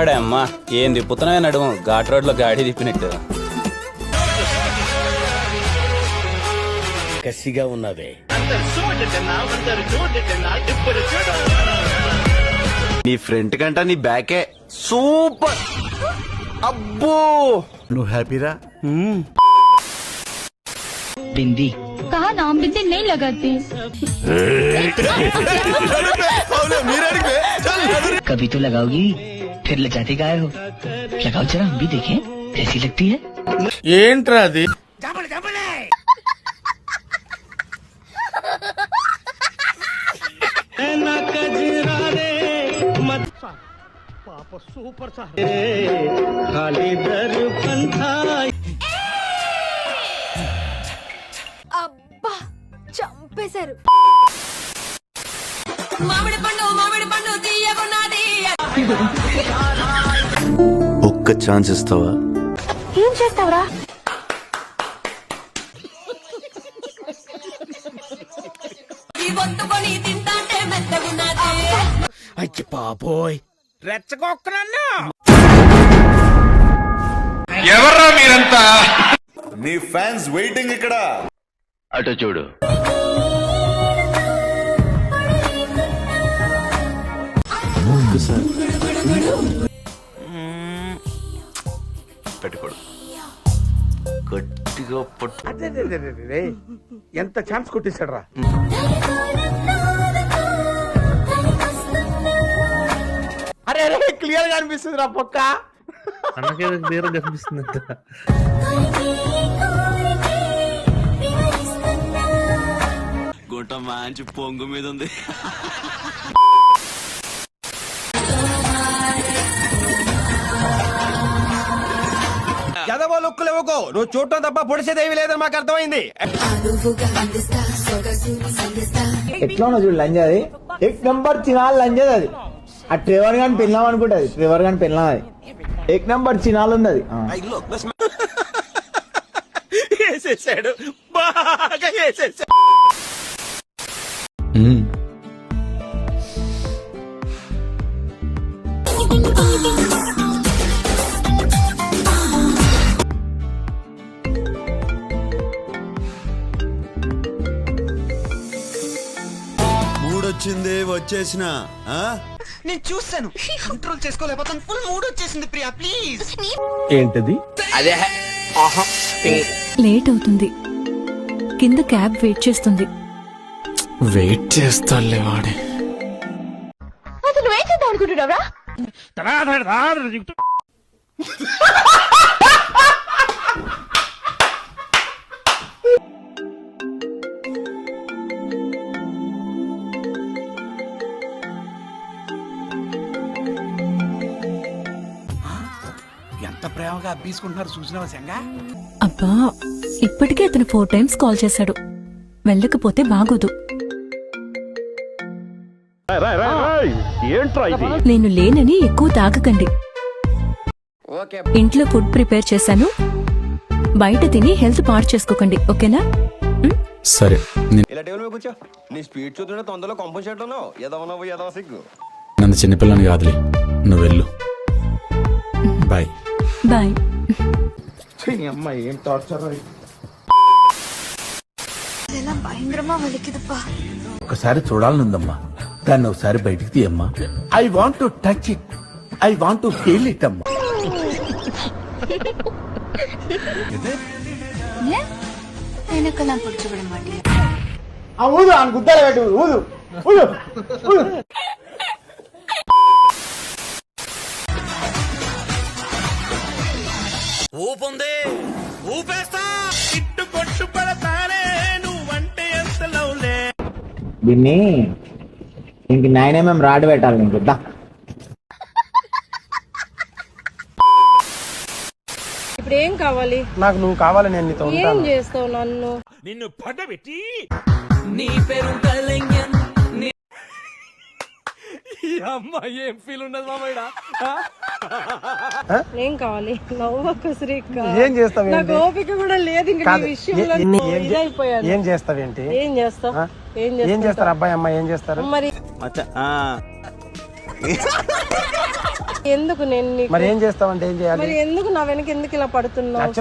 అడే అమ్మా ఏం తిప్పుతున్నాయి నడుము ఘాట్ రోడ్ లో గాడి తిప్పినట్టు. కసిగా ఉన్నవే నీ ఫ్రంట్ కంట నీ బ్యాకే సూపర్. అబ్బో నువ్వు హ్యాపీరా? बिंदी कहा नाम बिंदी नहीं लगाती कभी तो लगाओगी फिर ले जाती गाय हो लगाओ जरा हम भी देखें कैसी लगती है ఏంట్రా అది? అబ్బా చంపేశారు. ఒక్క ఛాన్స్ ఇస్తావా? ఏం చేస్తావురా? అయ్యి బాబోయ్ రెచ్చగొక్కనన్నా. ఎవర్రా మీరంతా? నీ ఫ్యాన్స్ వెయిటింగ్ ఇక్కడ. అటు చూడు. పెట్టుకోడు గట్టిగా పట్టు. అదే ఎంత ఛాన్స్ కొట్టేశాడు రా. అరే అరే క్లియర్ గా అనిపిస్తుంది రా పొక్క. గుంట మంచి పొంగు మీద ఉంది. చదవో లుక్కులు ఇవ్వకో, నువ్వు చూడటం తప్ప పొడిసేదేవి లేదని మాకు అర్థమైంది. ఎట్లా ఉన్నది చూడు లంజ, అది ఎక్ నంబర్ చినాలు లంజది. అది ఆ ట్రెవర్ గాని పెళ్ళాం అనుకుంటది, ట్రెవర్ గాని పెళ్ళాం. అది ఎక్ నంబర్ చినాలు ఉంది. అది వేసేసాడు, బాగా వేసేసాడు. మూడొచ్చింది వచ్చేసిన. నేను చూసాను, కంట్రోల్ చేసుకోలేకపోతాను. ఫుల్ మూడ్ వచ్చేసింది. ప్రియా ప్లీజ్. ఏంటది? అదే లేట్ అవుతుంది, కింద క్యాబ్ వెయిట్ చేస్తుంది. వెయిట్ చేస్తాలే వాడే. అసలు నువ్వేం చేద్దాం అనుకుంటున్నావురా? ఎంత ప్రేమగా అబ్బీసుకుంటున్నారు చూసినావా సంగా? అబ్బా ఇప్పటికే అతను 4 times కాల్ చేశాడు. వెళ్ళకపోతే బాగోదు. నేను లేనని ఎక్కువ తాగకండి. ఇంట్లో ఫుడ్ ప్రిపేర్ చేశాను, బయట తిని హెల్త్ పాడు చేసుకోకండి, ఓకేనా? సరే ఇలా టేబుల్ మీద కూర్చో. నీ స్పీడ్ చూస్తుంటే తొందరలో కంపోజ్ చేయడం ఎదవనవ్వు ఎదవ సిగ్గు. నన్ను చిన్నపిల్లని కాదులే, నువ్వు వెళ్ళు. Bye bye. అమ్మ ఏం టార్చర్. భయంకరమా వలికిదప్పా. ఒకసారి చూడాలనుందమ్మా, దాన్ని ఒకసారి బయటికి తీయమ్మా. I want to touch it, I want to feel it అమ్మా. వెనకలా కూర్చోబడి మాట ఊదు అని గుద్దాల పెట్టు. ఊదు ఊదు ఊదు. ఊపుంది, ఊపేస్తా. ఇట్టు కొట్టు పడతానే నువ్వంటే ఎంత లవ్లే. దీన్ని ఇంక 9mm రాడ్ పెట్టాలి నీకు. ఇప్పుడు ఏం కావాలి? నాకు నువ్వు కావాలి, నేను నీతో ఏం ఉంటాను. చేస్తావు నన్ను? నిన్ను పడబెట్టి నీ పేరు అమ్మ ఏం ఫీల్ ఉండదు మామయ్య. ఏం కావాలి? నవ్వకు శ్రీక. ఏం చేస్తావేంటి? నాకు ఓపిక కూడా లేదు ఇంక నీ విషయంలో. ఇదైపోయాను. ఏం చేస్తావేంటి? ఏం చేస్తావు? ఏం చేస్తారు అబ్బాయి అమ్మాయి ఏం చేస్తారు? మరి ఎందుకు నేను నీకు మరి ఏం చేస్తావంటే ఏం చేయాలి? మరి ఎందుకు నా వెనక ఎందుకు ఇలా పడుతున్నావు?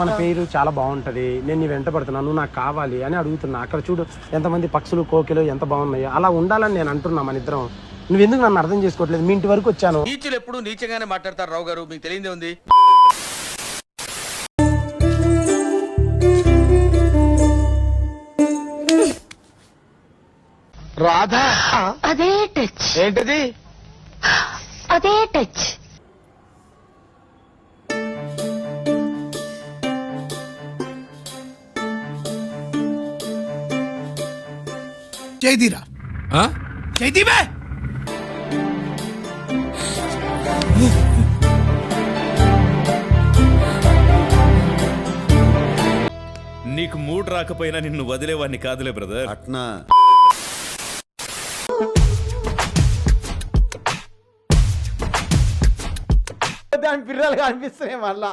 మన పేరు చాలా బాగుంటది, నేను నీ వెంట పడుతున్నాను, నువ్వు నాకు కావాలి అని అడుగుతున్నా. అక్కడ చూడు ఎంతమంది పక్షులు కోకిలు ఎంత బాగున్నాయో, అలా ఉండాలని నేను అంటున్నా మన ఇద్దరం. నువ్వెందుకు నన్ను అర్థం చేసుకోవట్లేదు? మీ ఇంటి వరకు వచ్చాను. నీచులు ఎప్పుడు నీచంగానే మాట్లాడతారు రావు గారు, మీకు తెలియదే ఉంది. రాధా అదే టచ్, ఏంటది? అదే టచ్. జైదీరా జైదీవే నీకు మూడ్ రాకపోయినా నిన్ను వదిలేవాడిని కాదులే బ్రదర్. అట్నా దాని పిల్లలు కనిపిస్తున్నాయి మళ్ళా.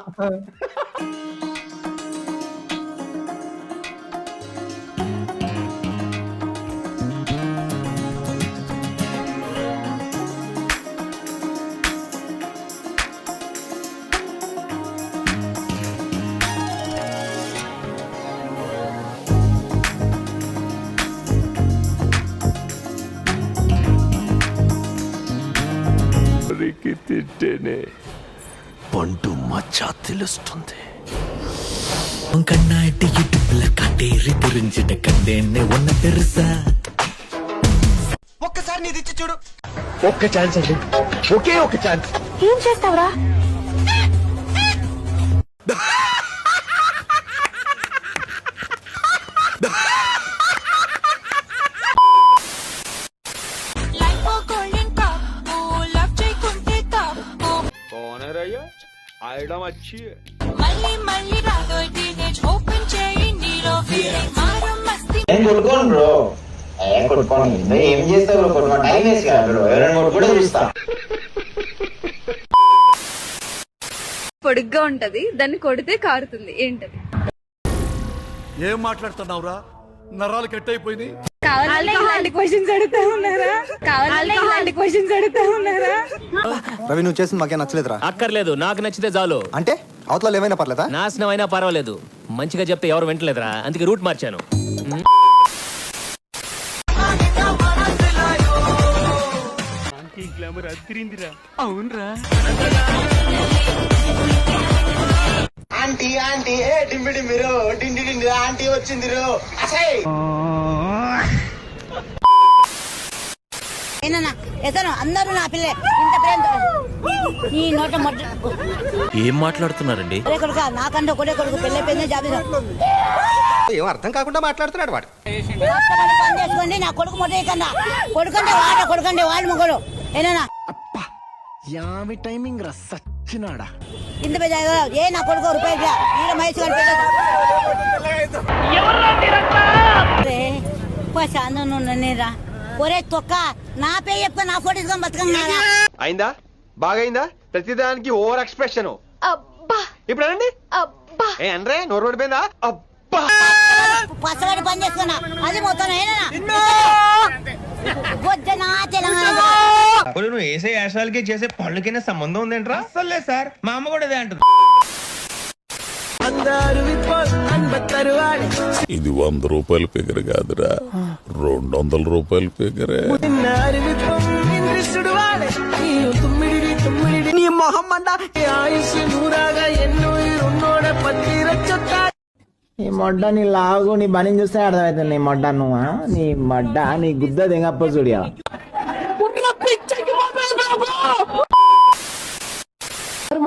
పండు మచ్చ తెలుస్తుంది. கண்ணாடி இடுப்புல காட்டேறி புரிஞ்சிட்ட கண்டேன்னு ஒன்ன பெருசா. ఒక్కసారి నీది ఇచ్చి చూడు. ఒక్క ఛాన్స్ అండి, ఒకే ఒక ఛాన్స్. ఏం చేస్తావురా? నేను కొట్టుకోను బ్రో, కొట్టుకోను. ఏం చేస్తావు బ్రో? కొట్టుకో, టైం వేస్ట్ కదా బ్రో. ఎవరైనా కూడా చూస్తా. పొడిగ్గా ఉంటది, దాన్ని కొడితే కారుతుంది. ఏంటది? ఏం మాట్లాడుతున్నావురా? నరాలు కట్ అయిపోయింది. కావాలంటే ఇలాంటి క్వశ్చన్స్ అడుగుతా ఉన్నారా? కావాలంటే ఇలాంటి క్వశ్చన్స్ అడుగుతా ఉన్నారా? రవి నువ్వు చేసింది మాకే నచ్చలేదురా. అక్కర్లేదు, నాకు నచ్చితే చాలు. అంటే అవతల ఏమైనా పర్లేదా? నాశనం అయినా పర్వాలేదు, మంచిగా చెప్తే ఎవరు వింటలేదురా, అందుకే రూట్ మార్చాను. ఆంటీ ఆంటీ ఏ డింబి డింబిరో డిండి డిండి ఆంటీ వచ్చిందిరో. అందరూ నా పిల్లే ఇంత ప్రేమ నీ నోట మొట్ట. ఏం మాట్లాడుతున్నారండి? కొడుక నాకంటే ఒకటే కొడుకు పెళ్ళైపోయిందే జాబీ ఏం అర్థం కాకుండా మాట్లాడుతున్నాడు వాడు. పని చేసుకోండి. నా కొడుకు మొట్ట కన్నా కొడుకంటే వాడ కొడుకంటే వాడు మొగడు ఏనా యామి టైమింగ్ రా సచ్చినాడా. ఇంత పెద్ద ఏ నా కొడుకు రూపాయలు ఈడ మహేష్ గారు ఒరే తొక్క నా పేరు చెప్పుకో, నా ఫోటో తీసుకొని బతకన్నా. అయిందా? బాగైందా? ప్రతిదానికి ఓవర్ ఎక్స్ప్రెషన్. ఇప్పుడు అనండి. ఏ అనరే, నోరు పడిపోయిందా? అబ్బా పచ్చగడ్డి పని చేసుకున్నా అది మొత్తం వద్దనా తెలంగాణ. నువ్వు వేసే యాశాలకి చేసే పళ్ళకైనా సంబంధం ఉందేంట్రా? అసలే సార్, మా అమ్మ కూడా అదే అంటుంది. ఇది 100 రూపాయల ఫిగర్ కాదురా, 200 రూపాయల ఫిగరే. నీ మొహం మండ నీ మొడ్డ నీ లాగు నీ బని చూస్తే అర్థమవుతుంది. నీ మొడ్డ నువ్వు నీ మొడ్డ నీ గుద్ద దిగప్ప చూడియా.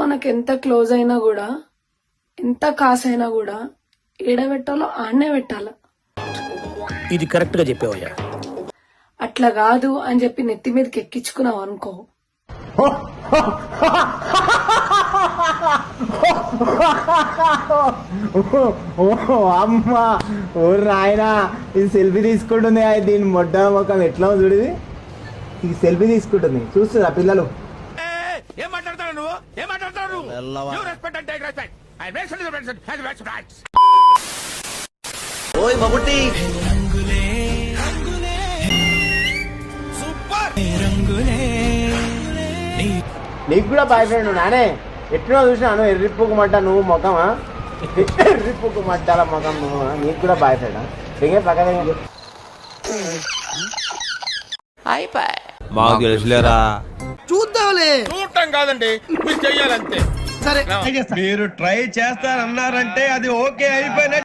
మనకి ఎంత క్లోజ్ అయినా కూడా, ఎంత కాస్ అయినా కూడా ఏడబెట్టాలో ఆడనే పెట్టాల. ఇది కరెక్ట్ గా చెప్పేవయ్యా. అట్లా కాదు అని చెప్పి నెత్తి మీదకి ఎక్కించుకున్నావు అనుకో, అమ్మా ఓ నాయనా, ఇది సెల్ఫీ తీసుకుంటుంది. దీని మొడ్డ మొక్కం ఎట్లా చూడది, ఇది సెల్ఫీ తీసుకుంటుంది. చూస్తుందా పిల్లలు? ఏం మాట్లాడతాడు నువ్వు? ఏం మాట్లాడతాడు? ఓయ్ మమ్ముట్టి నీకు కూడా బాయ్ ఫ్రెండ్ నానే ఎట్లా చూసినాను ఎర్రిప్పుకు మడ్డ నువ్వు ముఖమా ఎర్రిప్పుకు మడ్డాల ముఖం నువ్వు నీకు కూడా బాయ్ ఫ్రెండా దిగే పక్క మాకు తెలుసులేరా చూడటం కాదండి మీరు చెయ్యాలంతే మీరు ట్రై చేస్తారన్నారంటే అది ఓకే అయిపోయిన